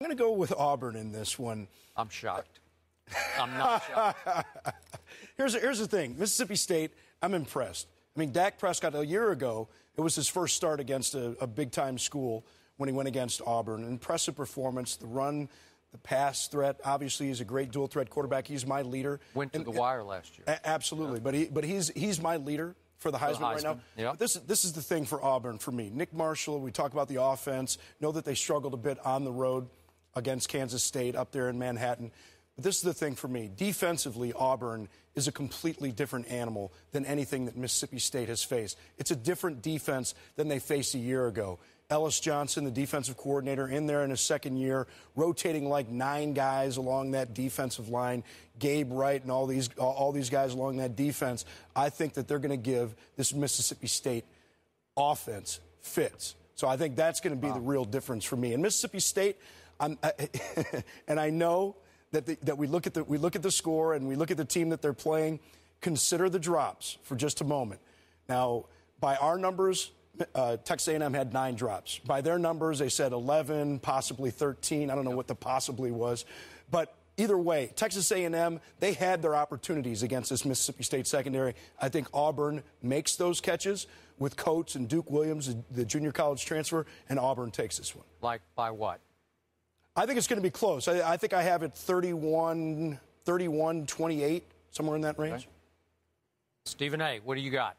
I'm going to go with Auburn in this one. I'm shocked. I'm not shocked. Here's the thing. Mississippi State, I'm impressed. I mean, Dak Prescott, a year ago, it was his first start against a big-time school when he went against Auburn. An impressive performance, the run, the pass threat. Obviously, he's a great dual-threat quarterback. He's my leader. Went to the wire last year. Absolutely. Yeah. But he's my leader for the Heisman right now. Yep. But this is the thing for Auburn for me. Nick Marshall, we talk about the offense, know that they struggled a bit on the road against Kansas State up there in Manhattan. But this is the thing for me. Defensively, Auburn is a completely different animal than anything that Mississippi State has faced. It's a different defense than they faced a year ago. Ellis Johnson, the defensive coordinator, in there in his second year, rotating like 9 guys along that defensive line. Gabe Wright and all these guys along that defense. I think that they're going to give this Mississippi State offense fits. So I think that's going to be the real difference for me. And Mississippi State, and I know that we look at the score and we look at the team that they're playing. Consider the drops for just a moment. Now, by our numbers, Texas A&M had 9 drops. By their numbers, they said 11, possibly 13. I don't know what the possibly was. But either way, Texas A&M, they had their opportunities against this Mississippi State secondary. I think Auburn makes those catches with Coates and Duke Williams, the junior college transfer, and Auburn takes this one. Like by what? I think it's going to be close. I think I have it 31-28, somewhere in that range. Okay. Stephen A., what do you got?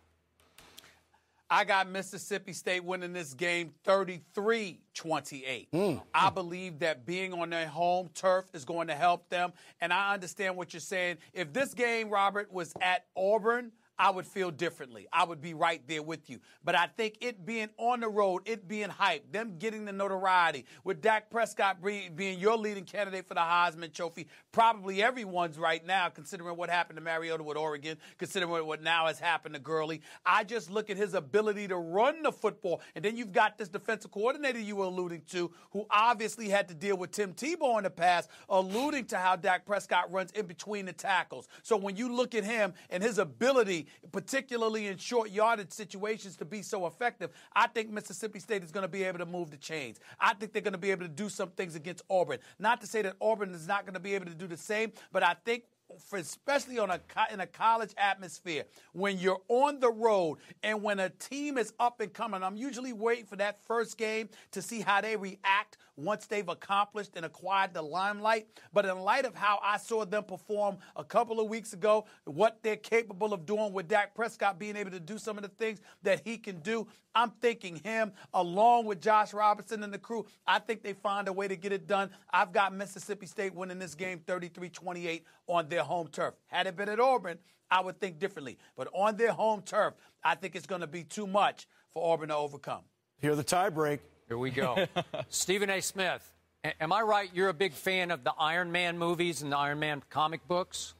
I got Mississippi State winning this game 33-28. I believe that being on their home turf is going to help them, and I understand what you're saying. If this game, Robert, was at Auburn, I would feel differently. I would be right there with you. But I think it being on the road, it being hyped, them getting the notoriety, with Dak Prescott being your leading candidate for the Heisman Trophy, probably everyone's right now, considering what happened to Mariota with Oregon, considering what now has happened to Gurley. I just look at his ability to run the football. And then you've got this defensive coordinator you were alluding to, who obviously had to deal with Tim Tebow in the past, alluding to how Dak Prescott runs in between the tackles. So when you look at him and his ability, particularly in short yardage situations, to be so effective, I think Mississippi State is going to be able to move the chains. I think they're going to be able to do some things against Auburn. Not to say that Auburn is not going to be able to do the same, but I think especially in a college atmosphere, when you're on the road and when a team is up and coming, I'm usually waiting for that first game to see how they react once they've accomplished and acquired the limelight. But in light of how I saw them perform a couple of weeks ago, what they're capable of doing with Dak Prescott being able to do some of the things that he can do, I'm thinking him, along with Josh Robinson and the crew, I think they find a way to get it done. I've got Mississippi State winning this game 33-28 on their home turf. Had it been at Auburn, I would think differently. But on their home turf, I think it's going to be too much for Auburn to overcome. Here the tie break. Here we go. Stephen A. Smith, am I right? You're a big fan of the Iron Man movies and the Iron Man comic books?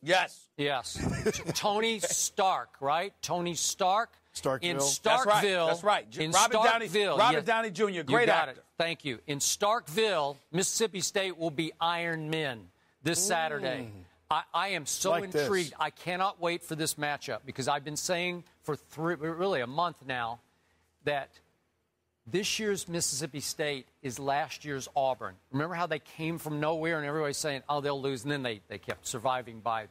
Yes. Yes. Tony Stark, right? Tony Stark. Starkville. In Starkville. That's right. In Robert Downey Jr., great actor. It. Thank you. In Starkville, Mississippi State will be Iron Men this Saturday. I am so intrigued. I cannot wait for this matchup because I've been saying for really a month now that this year's Mississippi State is last year's Auburn. Remember how they came from nowhere and everybody's saying, oh, they'll lose, and then they kept surviving by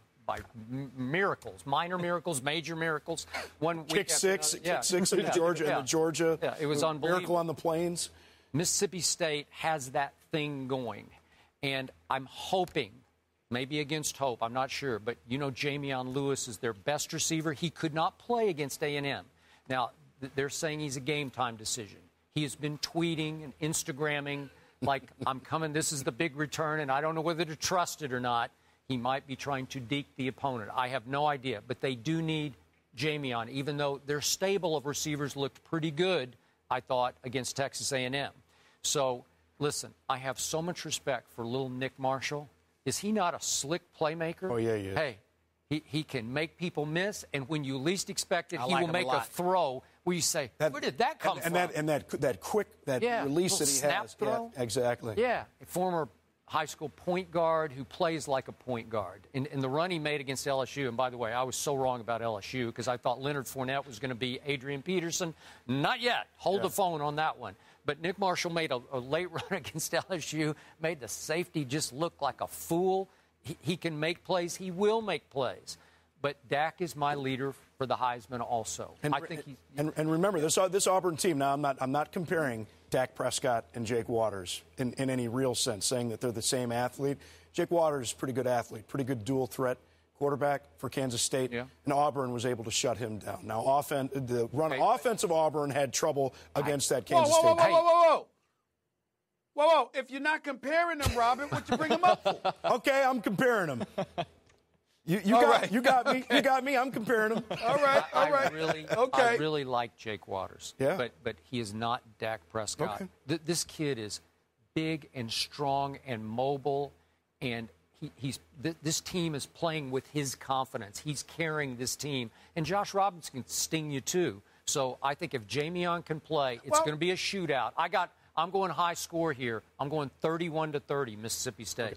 miracles, minor miracles, major miracles. Kick six in Georgia. Yeah, it was unbelievable. Miracle on the Plains. Mississippi State has that thing going, and I'm hoping, maybe against hope, I'm not sure, but you know Jamion Lewis is their best receiver. He could not play against A&M. Now, they're saying he's a game-time decision. He has been tweeting and Instagramming like, I'm coming, this is the big return, and I don't know whether to trust it or not. He might be trying to deke the opponent. I have no idea. But they do need Jamion, even though their stable of receivers looked pretty good, I thought, against Texas A&M. So, listen, I have so much respect for little Nick Marshall. Is he not a slick playmaker? Oh, yeah. Hey, he can make people miss, and when you least expect it, he will make a throw where you say, where did that come from? That quick release that he has. Throw. Yeah, exactly. Yeah, a former high school point guard who plays like a point guard. In the run he made against LSU, and by the way, I was so wrong about LSU because I thought Leonard Fournette was going to be Adrian Peterson. Not yet. Hold the phone on that one. But Nick Marshall made a late run against LSU, made the safety just look like a fool. He can make plays. He will make plays. But Dak is my leader for the Heisman also. I think he's, and remember, this Auburn team, now I'm not comparing Dak Prescott and Jake Waters in any real sense, saying that they're the same athlete. Jake Waters is a pretty good athlete, pretty good dual threat quarterback for Kansas State, and Auburn was able to shut him down. Now, the offense of Auburn had trouble against that Kansas State. Whoa. If you're not comparing them, Robin, what you bring them up for? Okay, I'm comparing them. You got me. I'm comparing them. All right. I really like Jake Waters. Yeah. But he is not Dak Prescott. Okay. This kid is big and strong and mobile, and this team is playing with his confidence. He's carrying this team. And Josh Robinson can sting you, too. So I think if Jamion can play, it's going to be a shootout. I'm going high score here. I'm going 31-30, Mississippi State.